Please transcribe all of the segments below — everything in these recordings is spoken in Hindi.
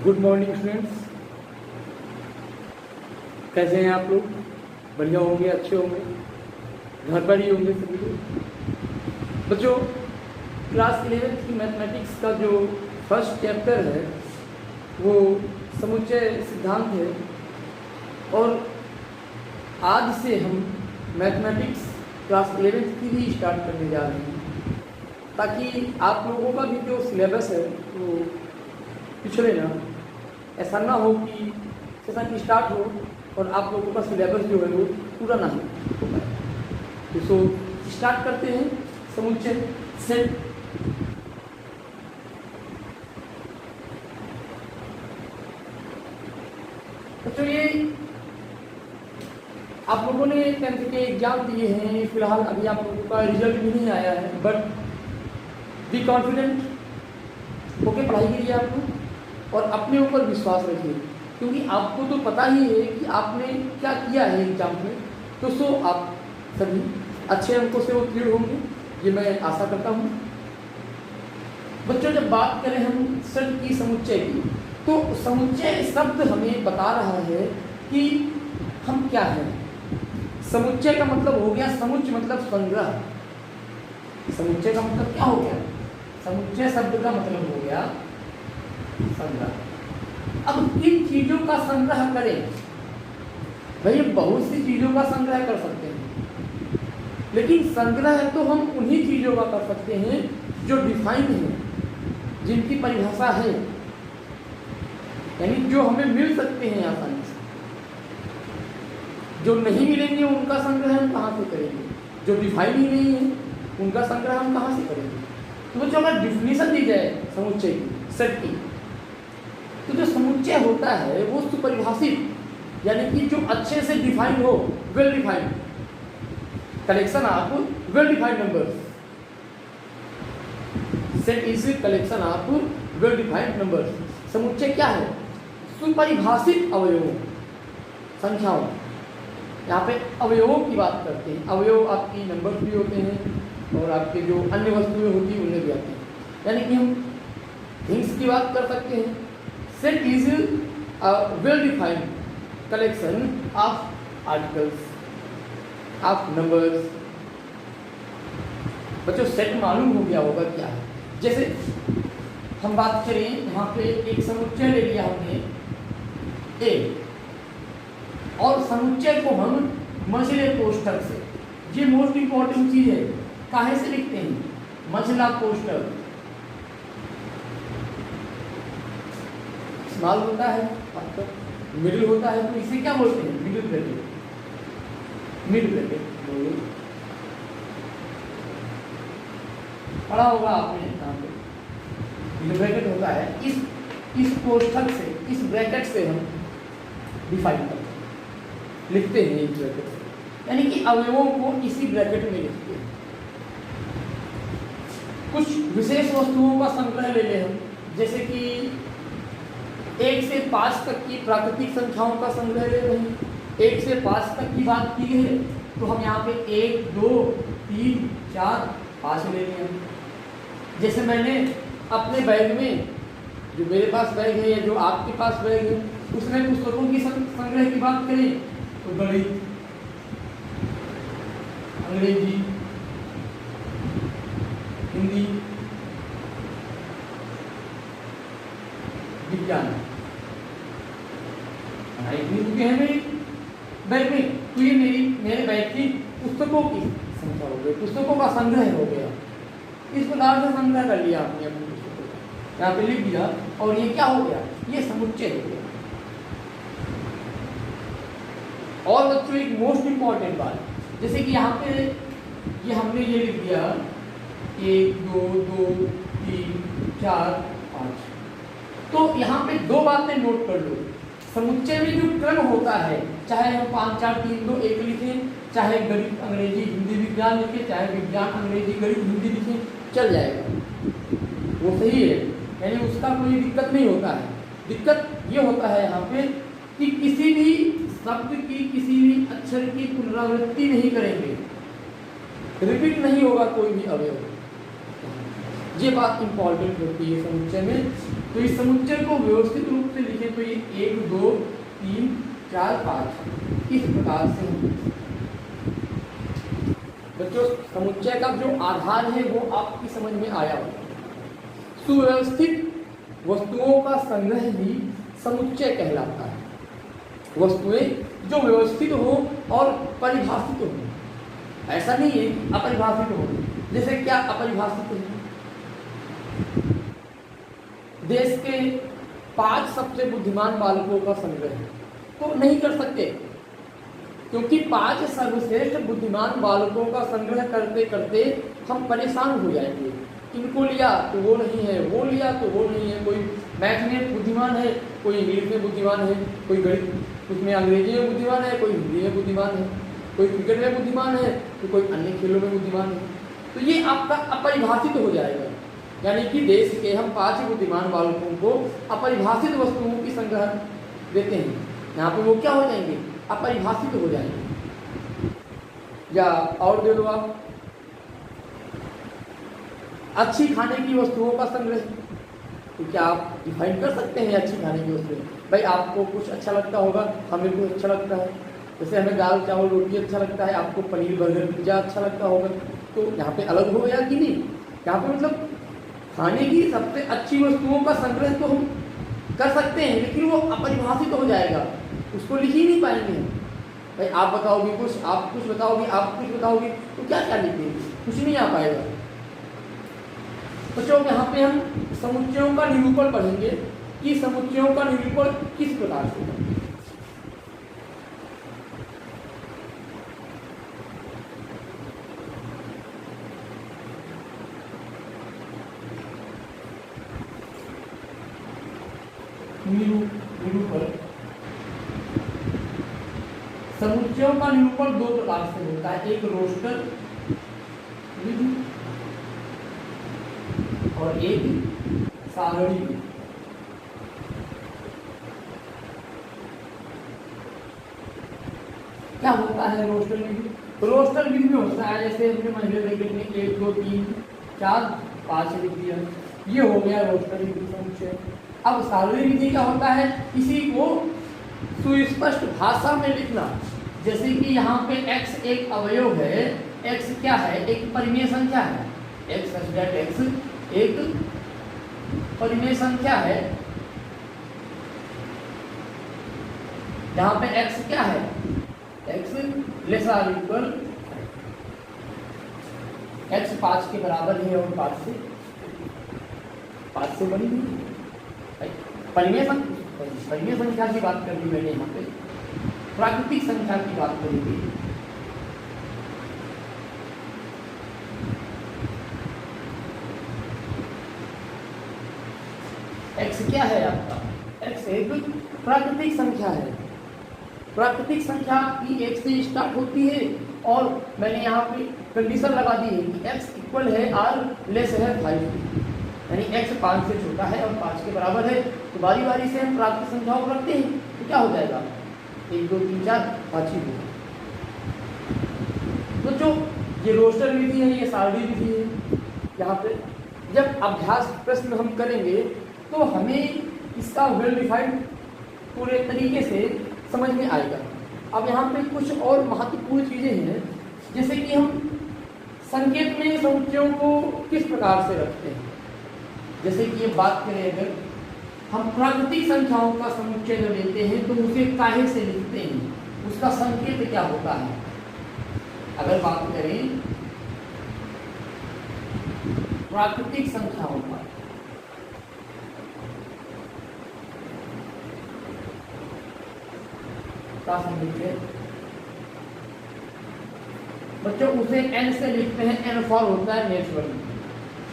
गुड मॉर्निंग स्टूडेंट्स, कैसे हैं आप लोग? बढ़िया होंगे, अच्छे होंगे, घर पर ही होंगे सभी लोग। बच्चों, क्लास 11th की मैथमेटिक्स का जो फर्स्ट चैप्टर है वो समुच्चय सिद्धांत है और आज से हम मैथमेटिक्स क्लास 11th की भी स्टार्ट करने जा रहे हैं ताकि आप लोगों का भी जो सिलेबस है वो पिछड़े ना। ऐसा ना हो कि सेशन स्टार्ट हो और आप लोगों का सिलेबस जो है वो पूरा ना हो पाए। तो स्टार्ट करते हैं समुच्चय सेट। तो ये आप लोगों ने 10th के एग्जाम दिए हैं, फिलहाल अभी आप लोगों का रिजल्ट भी नहीं आया है, बट बी कॉन्फिडेंट होके पढ़ाई कीजिए आप लोग और अपने ऊपर विश्वास रखिए, क्योंकि आपको तो पता ही है कि आपने क्या किया है एग्जाम में। तो आप सभी अच्छे अंकों से उत्तीर्ण होंगे, ये मैं आशा करता हूँ। बच्चों, जब बात करें हम सेट की, समुच्चय की, तो समुच्चय शब्द हमें बता रहा है कि हम क्या हैं। समुच्चय का मतलब हो गया, समुच्च मतलब संग्रह। समुच्चय का मतलब क्या हो गया? समुच्चय शब्द का मतलब हो गया संग्रह। अब किन चीजों का संग्रह करें? भाई बहुत सी चीजों का संग्रह कर सकते हैं, लेकिन संग्रह तो हम उन्हीं चीजों का कर सकते हैं जो डिफाइन है, जिनकी परिभाषा है, यानी जो हमें मिल सकते हैं आसानी से। जो नहीं मिलेंगे उनका संग्रह हम कहाँ से करेंगे? जो डिफाइन ही नहीं है उनका संग्रह हम कहाँ से करेंगे? तो जो अगर डिफिनीशन दी जाए समुच्चय की, सेट की, तो जो समुच्चय होता है वो सुपरिभाषित, यानी कि जो अच्छे से डिफाइन हो, well defined collection of well defined numbers. Set is collection of well defined numbers. समुच्चय क्या है? सुपरिभाषित अवयवों, संख्याओं। यहाँ पे अवयवों की बात करते हैं। अवयव आपकी नंबर्स भी होते हैं और आपके जो अन्य वस्तुएं होती हैं उनमें भी आते हैं, यानी कि हम थिंग्स की बात कर सकते हैं। Set is a well defined collection of articles, of numbers. बच्चों, सेट मालूम हो गया होगा क्या है। जैसे हम बात करें, यहाँ पे एक समुच्चय ले लिया हमने ए, और समुच्चय को हम मझले कोष्ठक से, ये मोस्ट इंपॉर्टेंट चीज है, काहे से लिखते हैं? मझला कोष्ठक स्मॉल होता है, मिडिल होता है, तो इसे क्या बोलते हैं? Middle bracket. मिडिल ब्रैकेट पढ़ा होगा आपने यहाँ पे, मिडिल ब्रैकेट होता है। इस कोष्ठक से, इस ब्रैकेट से हम डिफाइन करते हैं, लिखते हैं इस ब्रैकेट से, यानी कि अवयवों को इसी ब्रैकेट में लिखते हैं। कुछ विशेष वस्तुओं का संग्रह ले लें हम, जैसे कि 1 से 5 तक की प्राकृतिक संख्याओं का संग्रह ले रहे हैं। 1 से 5 तक की बात की है तो हम यहाँ पे 1, 2, 3, 4, 5 ले लिया। जैसे मैंने अपने बैग में, जो मेरे पास बैग है या जो आपके पास बैग है, उसमें पुस्तकों की संग्रह की बात करें तो गणित, अंग्रेजी, हिंदी, विज्ञान, इतनी बुकें हैं मेरी बैग में, तो ये मेरे बैग की पुस्तकों की संख्या हो गई, पुस्तकों का संग्रह हो गया। इस प्रकार से संग्रह कर लिया आपने अपनी पुस्तकों को, यहाँ पे लिख दिया, और ये क्या हो गया? ये समुच्चय हो गया। और बच्चों, एक मोस्ट इंपॉर्टेंट बात, जैसे कि यहाँ पे ये हमने ये लिख दिया 1, 2, 2, 3, 4, 5, तो यहाँ पे दो बातें नोट कर लो। समुच्चय में जो क्रम होता है, चाहे हम 5, 4, 3, 2, 1 लिखें, चाहे गणित, अंग्रेजी, हिंदी, विज्ञान लिखें, चाहे विज्ञान, अंग्रेजी, गणित, हिंदी लिखें, चल जाएगा, वो सही है, यानी उसका कोई दिक्कत नहीं होता है। दिक्कत ये होता है यहाँ पे कि किसी भी शब्द की, किसी भी अक्षर की पुनरावृत्ति नहीं करेंगे, रिपीट नहीं होगा कोई भी अवयव। ये बात इंपॉर्टेंट होती है समुच्चय में। तो इस समुच्चय को व्यवस्थित रूप से लिखे तो ये 1 2 3 4 5 इस प्रकार से। बच्चों समुच्चय का जो आधार है वो आपकी समझ में आया होगा। सुव्यवस्थित वस्तुओं का संग्रह ही समुच्चय कहलाता है। वस्तुएं जो व्यवस्थित हो और परिभाषित हो, ऐसा नहीं है अपरिभाषित हो। जैसे क्या अपरिभाषित है? देश के 5 सबसे बुद्धिमान बालकों का संग्रह तो नहीं कर सकते, क्योंकि 5 सर्वश्रेष्ठ बुद्धिमान बालकों का संग्रह करते करते हम परेशान हो जाएंगे। इनको लिया तो वो नहीं है, वो लिया तो वो नहीं है। कोई मैथ में बुद्धिमान है, कोई इंग्लिश में बुद्धिमान है, कोई गणित उसमें अंग्रेजी में बुद्धिमान है, कोई हिंदी में बुद्धिमान है, कोई क्रिकेट में बुद्धिमान है, तो कोई अन्य खेलों में बुद्धिमान है। तो ये आपका अपरिभाषित हो जाएगा। यानी कि देश के हम 5 बुद्धिमान बालकों को अपरिभाषित वस्तुओं की संग्रह देते हैं। यहाँ पे वो क्या हो जाएंगे? अपरिभाषित हो जाएंगे। या और दे दो आप, अच्छी खाने की वस्तुओं का संग्रह। तो क्या आप डिफाइन कर सकते हैं अच्छी खाने की वस्तुएं? भाई आपको कुछ अच्छा लगता होगा, हमें कुछ अच्छा लगता है। जैसे हमें दाल चावल रोटी अच्छा लगता है, आपको पनीर बर्गर पिज्जा अच्छा लगता होगा। तो यहाँ पे अलग हो गया कि नहीं? यहाँ पे मतलब खाने की सबसे अच्छी वस्तुओं का संग्रह तो हम कर सकते हैं, लेकिन वो अपरिभाषित हो जाएगा, उसको लिख ही नहीं पाएंगे। भाई आप बताओगे कुछ, आप कुछ बताओगे, आप कुछ बताओगे, तो क्या क्या लिखेंगे? कुछ नहीं आ पाएगा। बच्चों यहाँ पे हम समुच्चयों का निरूपण पढ़ेंगे कि समुच्चयों का निरूपण किस प्रकार से है। निरूपण समुच्चयों का निरूपण 2 प्रकार से होता है, एक रोस्टर विधि और एक सारणी विधि। क्या होता है रोस्टर विधि? रोस्टर विधि में होता है जैसे हमने महिला ब्रैकेट में 1 2 3 4 5 लिख दिया, ये हो गया रोस्टर विधि समुच्चय। अब सारणी विधि क्या होता है? इसी को सुस्पष्ट भाषा में लिखना। जैसे कि यहाँ पे x एक अवयव है, x क्या है? एक परिमेय संख्या है। x एक परिमेय संख्या है। यहाँ पे x क्या है? x less or equal x 5 के बराबर है और 5 से बड़ी नहीं। परिमेय संख्या की बात कर ली मैंने, यहाँ पे प्राकृतिक संख्या की बात करेंगे। x क्या है आपका? x एक प्राकृतिक संख्या है। प्राकृतिक संख्या की 1 से स्टार्ट होती है और मैंने यहाँ पे कंडीशन लगा दी है कि x इक्वल है r लेस है 5, यानी x 5 से छोटा है और 5 के बराबर है। तो बारी बारी से हम प्राकृतिक संख्याओं को रखते हैं, तो क्या हो जाएगा? 1 2 3 4 5 ही होगा। तो जो ये रोस्टर विधि है, ये सारणी विधि है। यहाँ पे जब अभ्यास प्रश्न हम करेंगे तो हमें इसका वेल डिफाइंड पूरे तरीके से समझ में आएगा। अब यहाँ पे कुछ और महत्वपूर्ण चीज़ें हैं, जैसे कि हम संकेत में समुच्चयों को किस प्रकार से रखते हैं। जैसे कि ये बात करें, अगर हम प्राकृतिक संख्याओं का समुच्चय जो लेते हैं तो उसे काहे से लिखते हैं, उसका संकेत क्या होता है। अगर बात करें प्राकृतिक संख्याओं का, संकेत बच्चों उसे n से लिखते हैं, n फॉर होता है नेचुरल।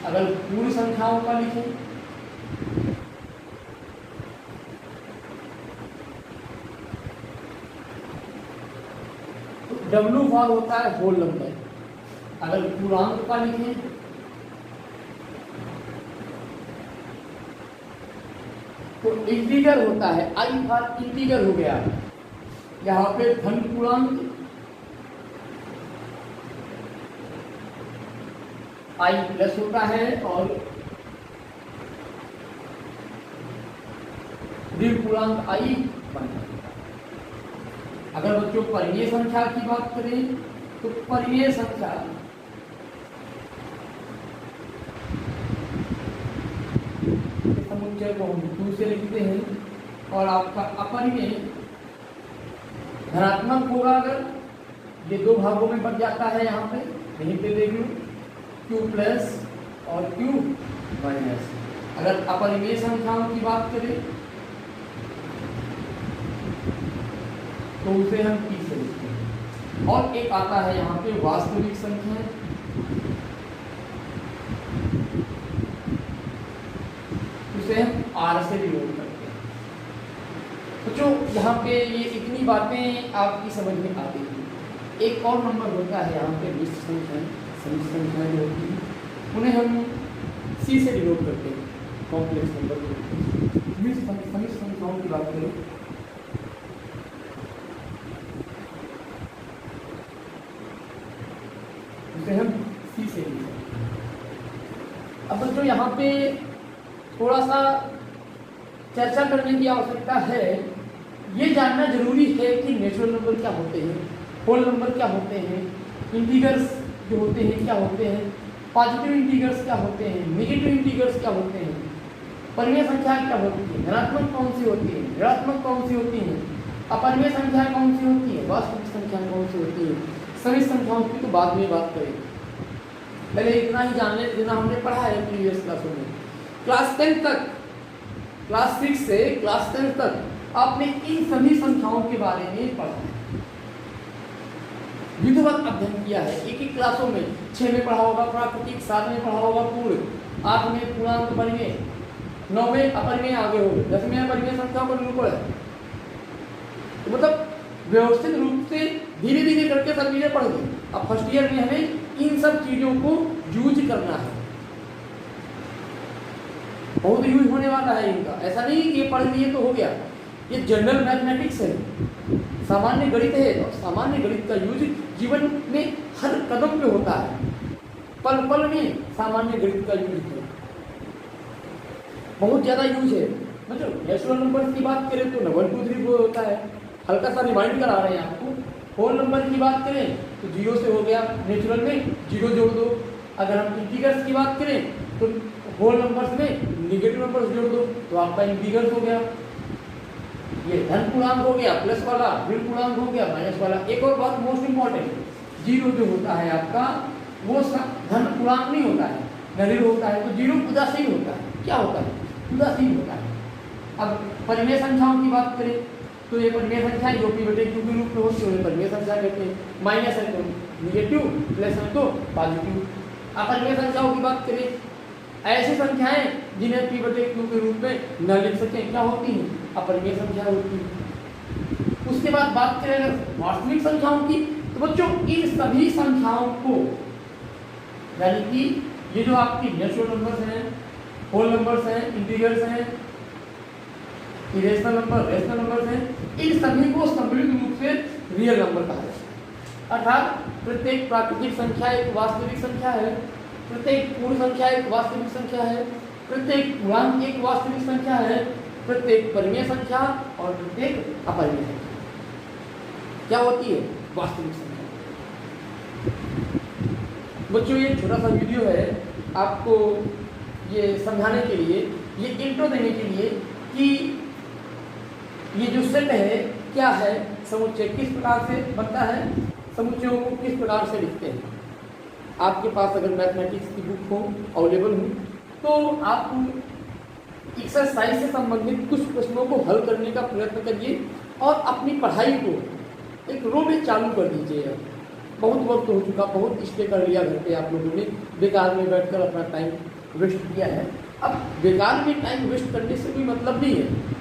अगर पूरी संख्याओं का लिखें तो W फॉर होता है होल नंबर। अगर पूर्णांक का लिखें तो इंटीजर होता है, I फॉर इंटीजर हो गया। यहाँ पे धन पूर्णांक I प्लस होता है और ऋण पूर्णांक आई बन जाएगा। अगर बच्चों परिमेय संख्या की बात करें तो परिमेय संख्या समुच्चय को हम 2 से लिखते हैं और आपका अपरिमेय धनात्मक होगा अगर ये 2 भागों में बट जाता है। यहाँ पे यहीं पे देख लो q प्लस और q माइनस। अगर अपरिमेय संख्याओं की बात करें तो उसे हम p से लिखते हैं। और एक आता है यहाँ पे वास्तविक संख्या, उसे हम r से डिनोट करते हैं। तो जो यहाँ पे ये इतनी बातें आपकी समझ में आती हैं। एक और नंबर होता है यहाँ पे मिश्र संख्या, समिश्र संख्या जो होती है उन्हें हम c से डिनोट करते हैं, कॉम्प्लेक्स नंबर को। समिश्र संख्याओं की बात करें उसे हम c से लिख सकते हैं। अब जो यहाँ पे थोड़ा सा चर्चा करने की आवश्यकता है, ये जानना जरूरी है कि नेचुरल नंबर क्या होते हैं, होल नंबर क्या होते हैं, इंटीजर्स जो होते हैं क्या होते हैं, पॉजिटिव इंटीजर्स क्या होते हैं, नेगेटिव इंटीजर्स क्या होते हैं, परिमेय संख्या क्या होती है, धनात्मक कौन सी होती है, ऋणात्मक कौन सी होती है, अपरिमेय संख्या कौन सी होती है, वास्तविक संख्या कौन सी होती है। सभी संख्याओं की तो बाद में बात करेंगे, पहले इतना ही जान लें जितना हमने पढ़ा है प्रीवियस क्लासों में। क्लास 10 तक, क्लास 6 से क्लास 10 तक आपने इन सभी संख्याओं के बारे में पढ़ा है, विधिवत अध्ययन किया है। एक एक क्लासों में 6 में पढ़ा होगा प्राकृतिक, 7 में पढ़ा होगा पूर्ण, 8 में पूर्णांक परिमेय, 9 में अपरिमेय आगे हो गए, 10 में अपरिमेय संख्याओं का निरूपण है। तो मतलब व्यवस्थित रूप से धीरे धीरे करके सब चीजें पढ़ गई। अब फर्स्ट ईयर में हमें इन सब चीजों को यूज करना है, बहुत यूज होने वाला है इनका। ऐसा नहीं कि ये पढ़ लिए तो हो गया, ये जनरल मैथमेटिक्स है, सामान्य गणित है और सामान्य गणित का यूज जीवन में हर कदम पे होता है, पल पल में सामान्य गणित का यूज है, बहुत ज्यादा यूज है। मतलब नेचुरल नंबर की बात करें तो 1 2 3 4 होता है, हल्का सा रिमाइंड करा रहे हैं आपको। होल नंबर की बात करें तो 0 से हो गया, नेचुरल में 0 जोड़ दो। अगर हम इंटीजर्स की बात करें तो होल नंबर्स में निगेटिव नंबर्स जोड़ दो तो आपका इंटीजर्स हो गया। ये धन पूर्णांक हो गया प्लस वाला, ऋण पूर्णांक हो गया माइनस वाला। एक और बात मोस्ट इंपॉर्टेंट, 0 जो होता है आपका वो धन पूर्णांक नहीं होता है, ऋण होता है, तो 0 उदासीन होता है। क्या होता है? उदासीन होता है। अब परिमेय संख्याओं की बात करें तो ये परिमेय संख्या जो p बटे q के रूप में होती है परिमेय संख्या कहते हैं। माइनस है तो निगेटिव, प्लस है तो पॉजिटिव। अपरिमेय संख्याओं की बात करें, ऐसी संख्याएं जिन्हें p बटे q के रूप में न लिख सकें, क्या होती हैं? अपरिमेय संख्या होती है। उसके बाद बात करें अगर वास्तविक संख्याओं की तो बच्चों इन सभी संख्याओं को, यानी कि ये जो आपकी नेचुरल नंबर्स हैं, होल नंबर्स हैं, इंटीजर्स हैं, इरेशनल नंबर, रेशनल नंबर्स हैं, इन सभी को सम्मिलित रूप से रियल नंबर कहा जाता है। अर्थात प्रत्येक प्राकृतिक संख्या एक वास्तविक संख्या है, प्रत्येक पूर्ण संख्या एक वास्तविक संख्या है, प्रत्येक पूर्णांक एक वास्तविक संख्या है, प्रत्येक परिमेय संख्या और प्रत्येक अपरिमेय संख्या क्या होती है? वास्तविक संख्या। बच्चों ये छोटा सा वीडियो है आपको ये समझाने के लिए, ये इंट्रो देने के लिए कि ये जो सेट है क्या है, समुच्चय किस प्रकार से बनता है, समुच्चयों को किस प्रकार से लिखते हैं। आपके पास अगर मैथमेटिक्स की बुक हो, अवेलेबल हो, तो आप एक्सरसाइज से संबंधित कुछ प्रश्नों को हल करने का प्रयत्न करिए और अपनी पढ़ाई को एक रो में चालू कर दीजिए। बहुत वक्त हो चुका, बहुत स्टे कर लिया घर पे आप लोगों ने, बेकार में बैठकर अपना टाइम वेस्ट किया है। अब बेकार में टाइम वेस्ट करने से कोई मतलब नहीं है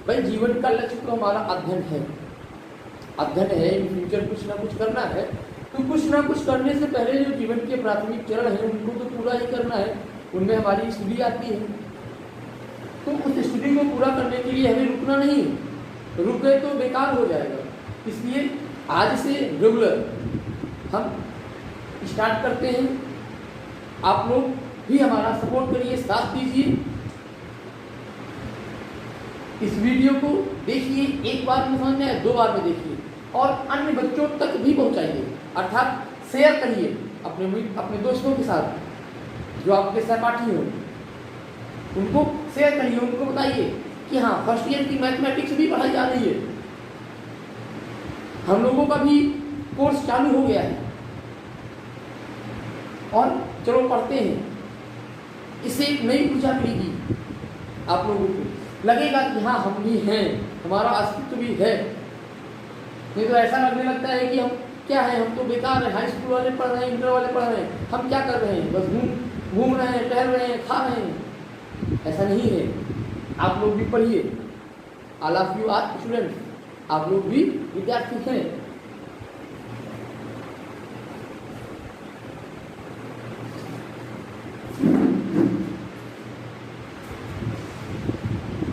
भाई। जीवन का लक्ष्य तो हमारा अध्ययन है, अध्ययन है, इन फ्यूचर कुछ ना कुछ करना है, तो कुछ ना कुछ करने से पहले जो जीवन के प्राथमिक चरण हैं उनको तो पूरा ही करना है। उनमें हमारी स्टडी आती है, तो उस स्टडी को पूरा करने के लिए हमें रुकना नहीं, रुक गए तो बेकार हो जाएगा। इसलिए आज से रेगुलर हम स्टार्ट करते हैं। आप लोग भी हमारा सपोर्ट करिए, साथ दीजिए। इस वीडियो को देखिए, एक बार में समझ में आए, 2 बार में देखिए और अन्य बच्चों तक भी पहुंचाइए, अर्थात शेयर करिए अपने दोस्तों के साथ जो आपके सहपाठी हो, उनको शेयर करिए, उनको बताइए कि हाँ फर्स्ट ईयर की मैथमेटिक्स भी पढ़ाई जा रही है, हम लोगों का भी कोर्स चालू हो गया है और चलो पढ़ते हैं। इससे एक नई ऊर्जा मिलेगी, आप लोगों को लगेगा कि हाँ हम भी हैं, हमारा अस्तित्व भी है। नहीं तो ऐसा लगने लगता है कि हम क्या है, हम तो बेकार हैं, हाई स्कूल वाले पढ़ रहे हैं, इंटर वाले पढ़ रहे हैं, हम क्या कर रहे हैं, बस घूम रहे हैं, टहल रहे हैं, खा रहे हैं। ऐसा नहीं है, आप लोग भी पढ़िए। All of you are students, आप लोग भी विद्यार्थी हैं।